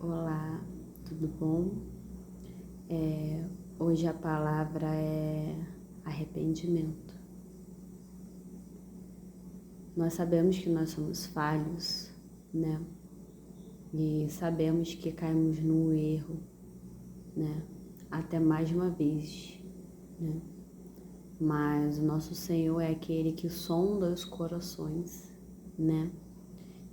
Olá, tudo bom? Hoje a palavra é arrependimento. Nós sabemos que nós somos falhos, né? E sabemos que caímos no erro, né? Até mais de uma vez, né? Mas o nosso Senhor é aquele que sonda os corações, né?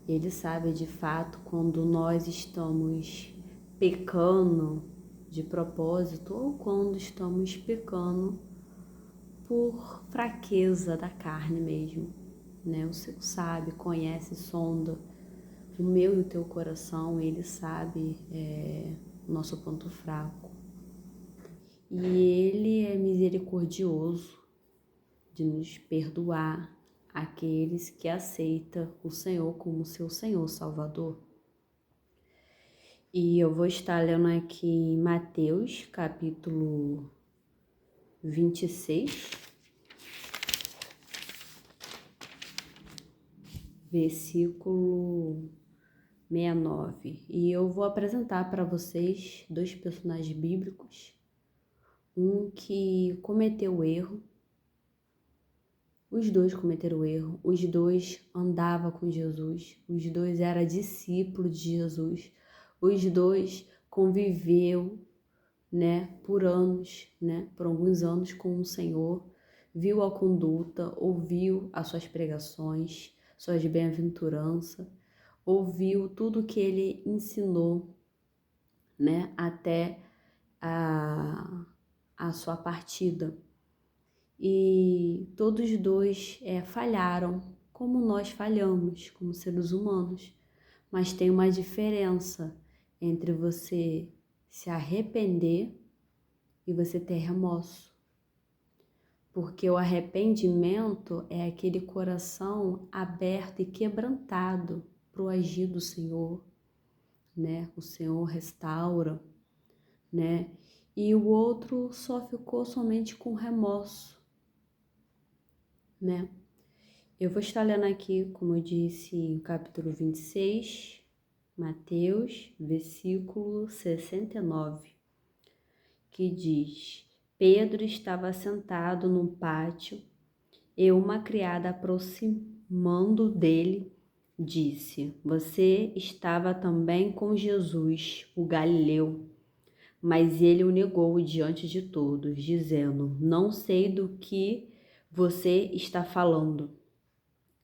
Ele sabe de fato quando nós estamos pecando de propósito ou quando estamos pecando por fraqueza da carne mesmo, né? O Senhor sabe, conhece, sonda o meu e o teu coração, Ele sabe o nosso ponto fraco. E Ele é misericordioso de nos perdoar aqueles que aceitam o Senhor como seu Senhor Salvador. E eu vou estar lendo aqui em Mateus, capítulo 26, versículo 69. E eu vou apresentar para vocês dois personagens bíblicos, um que cometeu erro, os dois cometeram erro, os dois andavam com Jesus, os dois eram discípulos de Jesus, os dois conviveu, né, por anos, né, por alguns anos com o Senhor, viu a conduta, ouviu as suas pregações, suas bem-aventuranças, ouviu tudo que ele ensinou, né, até a sua partida. E todos dois falharam, como nós falhamos, como seres humanos. Mas tem uma diferença entre você se arrepender e você ter remorso. Porque o arrependimento é aquele coração aberto e quebrantado para o agir do Senhor, né? O Senhor restaura, né? E o outro só ficou somente com remorso, né? Eu vou estar lendo aqui, como eu disse, o capítulo 26, Mateus, versículo 69, que diz: Pedro estava sentado no pátio e uma criada aproximando dele disse: Você estava também com Jesus, o Galileu. Mas ele o negou diante de todos, dizendo: Não sei do que você está falando.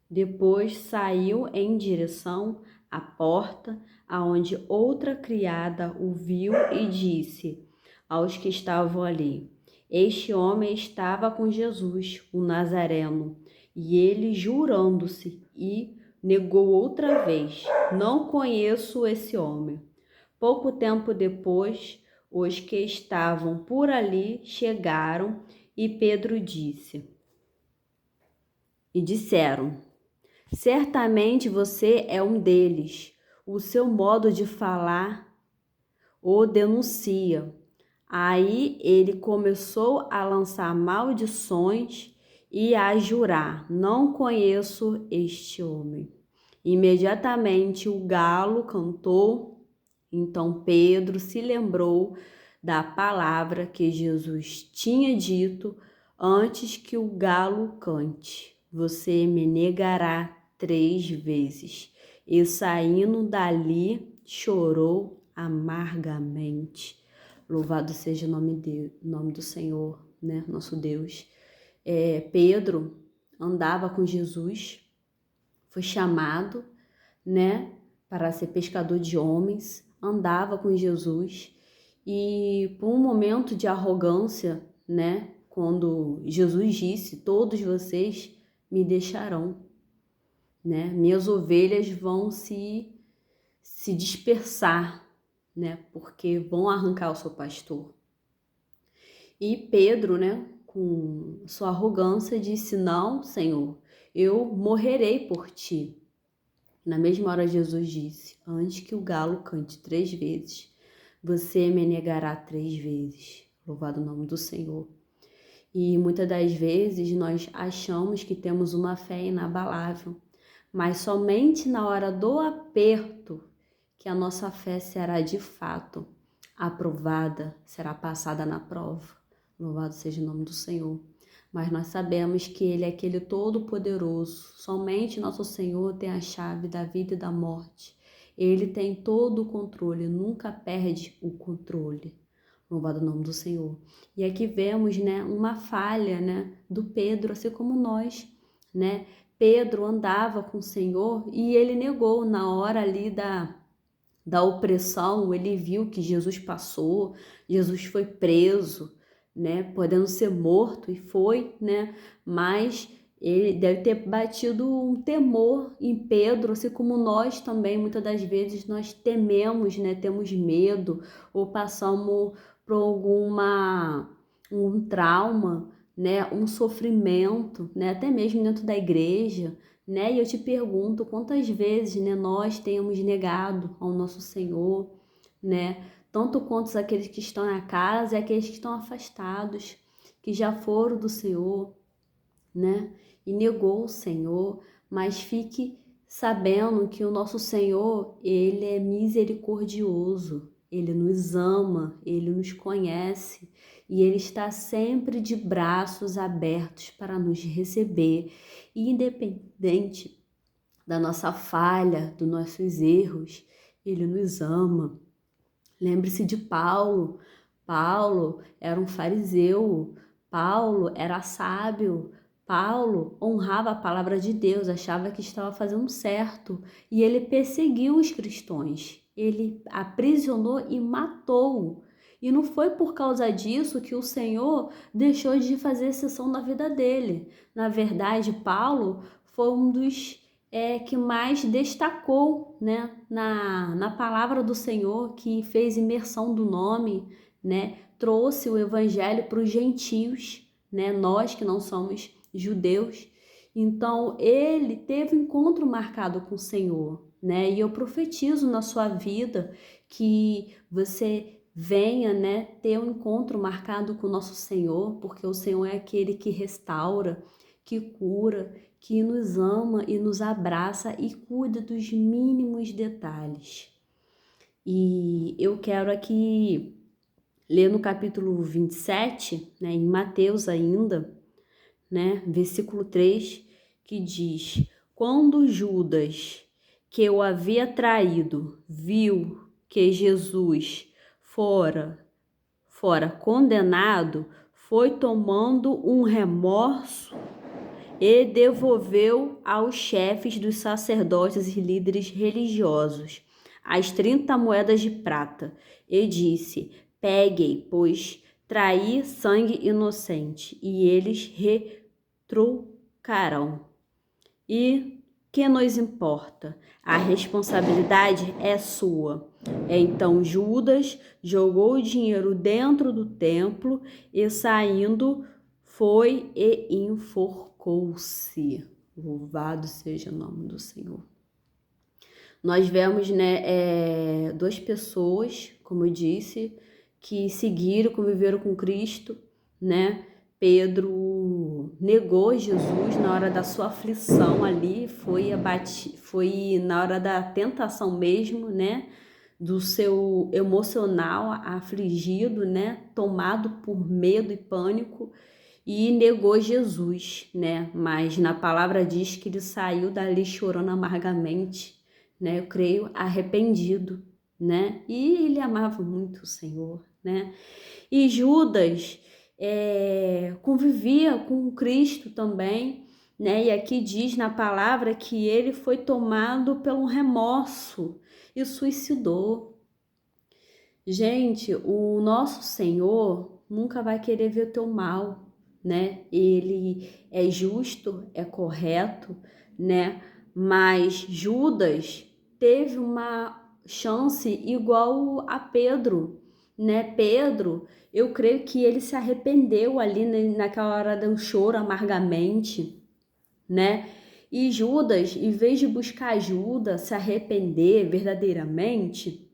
Depois saiu em direção à porta, aonde outra criada o viu e disse aos que estavam ali: Este homem estava com Jesus, o Nazareno. E ele, jurando-se, e negou outra vez: Não conheço esse homem. Pouco tempo depois, os que estavam por ali chegaram e Pedro disseram: Certamente você é um deles. O seu modo de falar o denuncia. Aí ele começou a lançar maldições e a jurar: Não conheço este homem. Imediatamente o galo cantou. Então Pedro se lembrou da palavra que Jesus tinha dito antes que o galo cante: Você me negará 3 vezes. E saindo dali, chorou amargamente. Louvado seja o nome do Senhor, né? Nosso Deus. Pedro andava com Jesus, foi chamado, né, para ser pescador de homens, andava com Jesus e por um momento de arrogância, né, quando Jesus disse: Todos vocês me deixarão, né? Minhas ovelhas vão se dispersar, né? Porque vão arrancar o seu pastor. E Pedro, né, com sua arrogância, disse: Não, Senhor, eu morrerei por ti. Na mesma hora Jesus disse: Antes que o galo cante 3 vezes, você me negará 3 vezes. Louvado o nome do Senhor. E muitas das vezes nós achamos que temos uma fé inabalável, mas somente na hora do aperto que a nossa fé será de fato aprovada, será passada na prova. Louvado seja o nome do Senhor. Mas nós sabemos que Ele é aquele todo-poderoso. Somente nosso Senhor tem a chave da vida e da morte. Ele tem todo o controle, nunca perde o controle. Louvado o nome do Senhor. E aqui vemos, né, uma falha, né, do Pedro, assim como nós, né? Pedro andava com o Senhor e ele negou na hora ali da opressão. Ele viu que Jesus passou, Jesus foi preso, né, podendo ser morto, e foi, né, mas ele deve ter batido um temor em Pedro, assim como nós também, muitas das vezes nós tememos, né, temos medo ou passamos por um trauma, né, um sofrimento, né, até mesmo dentro da igreja, né? E eu te pergunto quantas vezes, né, nós temos negado ao nosso Senhor, né? Tanto quanto aqueles que estão na casa e aqueles que estão afastados, que já foram do Senhor, né? E negou o Senhor, mas fique sabendo que o nosso Senhor, Ele é misericordioso, Ele nos ama, Ele nos conhece e Ele está sempre de braços abertos para nos receber, e independente da nossa falha, dos nossos erros, Ele nos ama. Lembre-se de Paulo. Paulo era um fariseu, Paulo era sábio, Paulo honrava a palavra de Deus, achava que estava fazendo certo, e ele perseguiu os cristãos, ele aprisionou e matou. E não foi por causa disso que o Senhor deixou de fazer exceção na vida dele. Na verdade, Paulo foi um dos que mais destacou, né, na palavra do Senhor, que fez imersão do nome, né, trouxe o evangelho para os gentios, né, nós que não somos judeus. Então, ele teve um encontro marcado com o Senhor, né, e eu profetizo na sua vida que você venha, né, ter um encontro marcado com o nosso Senhor, porque o Senhor é aquele que restaura, que cura, que nos ama e nos abraça e cuida dos mínimos detalhes. E eu quero aqui ler no capítulo 27, né, em Mateus ainda, né, versículo 3, que diz: quando Judas, que o havia traído, viu que Jesus fora condenado, foi tomando um remorso e devolveu aos chefes dos sacerdotes e líderes religiosos as 30 moedas de prata e disse: peguei, pois traí sangue inocente, e eles retrucarão. E que nos importa? A responsabilidade é sua. Então Judas jogou o dinheiro dentro do templo e, saindo, foi e enforcou-se. Louvado seja o nome do Senhor. Nós vemos, né, duas pessoas, como eu disse, que seguiram, conviveram com Cristo, né? Pedro negou Jesus na hora da sua aflição ali, foi na hora da tentação mesmo, né? Do seu emocional afligido, né? Tomado por medo e pânico, e negou Jesus, né? Mas na palavra diz que ele saiu dali chorando amargamente, né? Eu creio arrependido, né? E ele amava muito o Senhor, né? E Judas convivia com Cristo também, né? E aqui diz na palavra que ele foi tomado pelo remorso e suicidou. Gente, o nosso Senhor nunca vai querer ver o teu mal, né? Ele é justo, é correto, né? Mas Judas teve uma chance igual a Pedro, né? Pedro, eu creio que ele se arrependeu ali naquela hora do choro amargamente, né? E Judas, em vez de buscar ajuda, se arrepender verdadeiramente,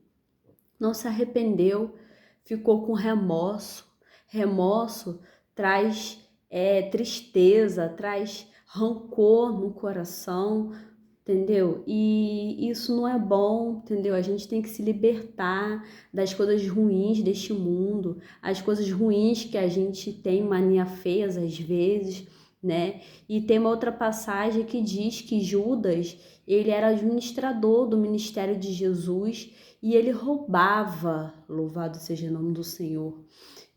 não se arrependeu, ficou com remorso. Remorso traz tristeza, traz rancor no coração, entendeu? E isso não é bom, entendeu? A gente tem que se libertar das coisas ruins deste mundo, as coisas ruins que a gente tem mania feias às vezes, né? E tem uma outra passagem que diz que Judas, ele era administrador do ministério de Jesus e ele roubava, louvado seja o nome do Senhor.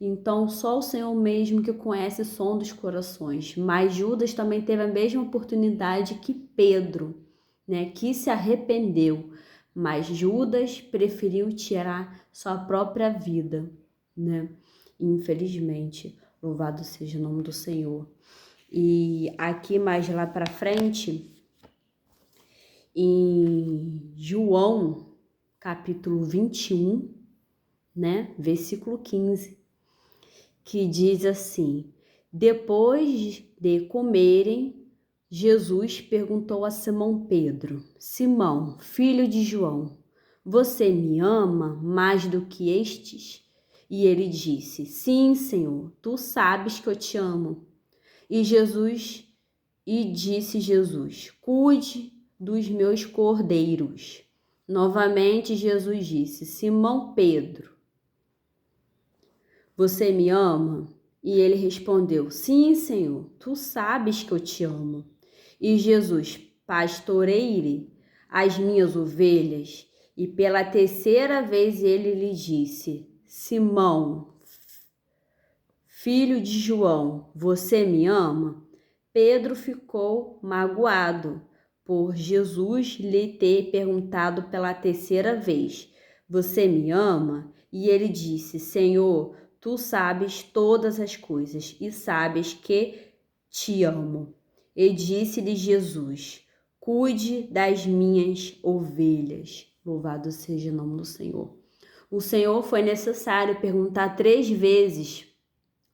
Então, só o Senhor mesmo que conhece o som dos corações. Mas Judas também teve a mesma oportunidade que Pedro, né, que se arrependeu, mas Judas preferiu tirar sua própria vida, né? Infelizmente, louvado seja o nome do Senhor. E aqui mais lá para frente, em João, capítulo 21, né, versículo 15, que diz assim: depois de comerem, Jesus perguntou a Simão Pedro: Simão, filho de João, você me ama mais do que estes? E ele disse: Sim, Senhor, tu sabes que eu te amo. Disse Jesus: Cuide dos meus cordeiros. Novamente Jesus disse: Simão Pedro, você me ama? E ele respondeu: Sim, Senhor, tu sabes que eu te amo. E Jesus: Pastoreie as minhas ovelhas. E pela terceira vez ele lhe disse: Simão, filho de João, você me ama? Pedro ficou magoado por Jesus lhe ter perguntado pela terceira vez: Você me ama? E ele disse: Senhor, tu sabes todas as coisas e sabes que te amo. E disse-lhe Jesus: Cuide das minhas ovelhas. Louvado seja o nome do Senhor. O Senhor foi necessário perguntar 3 vezes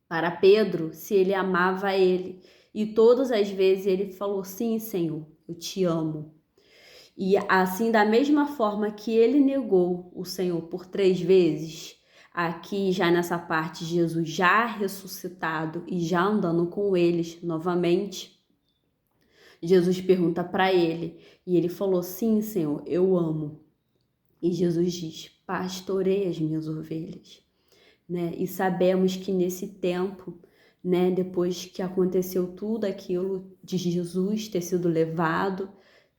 para Pedro se ele amava ele. E todas as vezes ele falou: Sim, Senhor, eu te amo. E assim, da mesma forma que ele negou o Senhor por 3 vezes, aqui já nessa parte, Jesus já ressuscitado e já andando com eles novamente, Jesus pergunta para ele e ele falou: Sim, Senhor, eu amo. E Jesus diz: Pastorei as minhas ovelhas, né? E sabemos que nesse tempo, né, depois que aconteceu tudo aquilo de Jesus ter sido levado,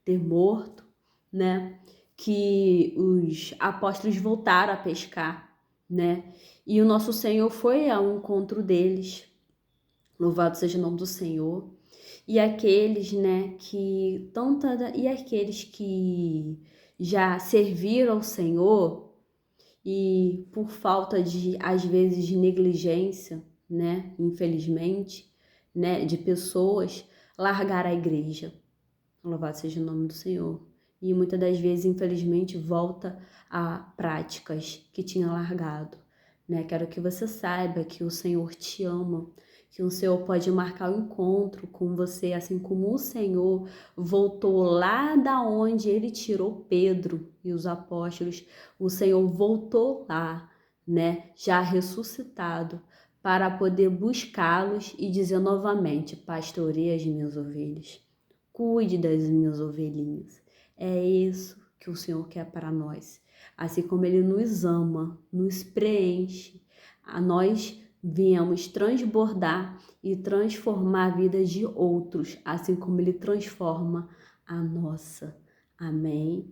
ter morto, né, que os apóstolos voltaram a pescar, né? E o nosso Senhor foi ao encontro deles. Louvado seja o nome do Senhor. E aqueles, né, e aqueles que já serviram ao Senhor e por falta de, às vezes, de negligência, né, infelizmente, né, de pessoas, largaram a igreja. Louvado seja o nome do Senhor. E muitas das vezes, infelizmente, volta a práticas que tinha largado, né? Quero que você saiba que o Senhor te ama, que o Senhor pode marcar um encontro com você, assim como o Senhor voltou lá da onde ele tirou Pedro e os apóstolos. O Senhor voltou lá, né? Já ressuscitado, para poder buscá-los e dizer novamente: pastoreia as minhas ovelhas. Cuide das minhas ovelhinhas. É isso que o Senhor quer para nós. Assim como Ele nos ama, nos preenche, a nós viemos transbordar e transformar a vida de outros, assim como Ele transforma a nossa. Amém.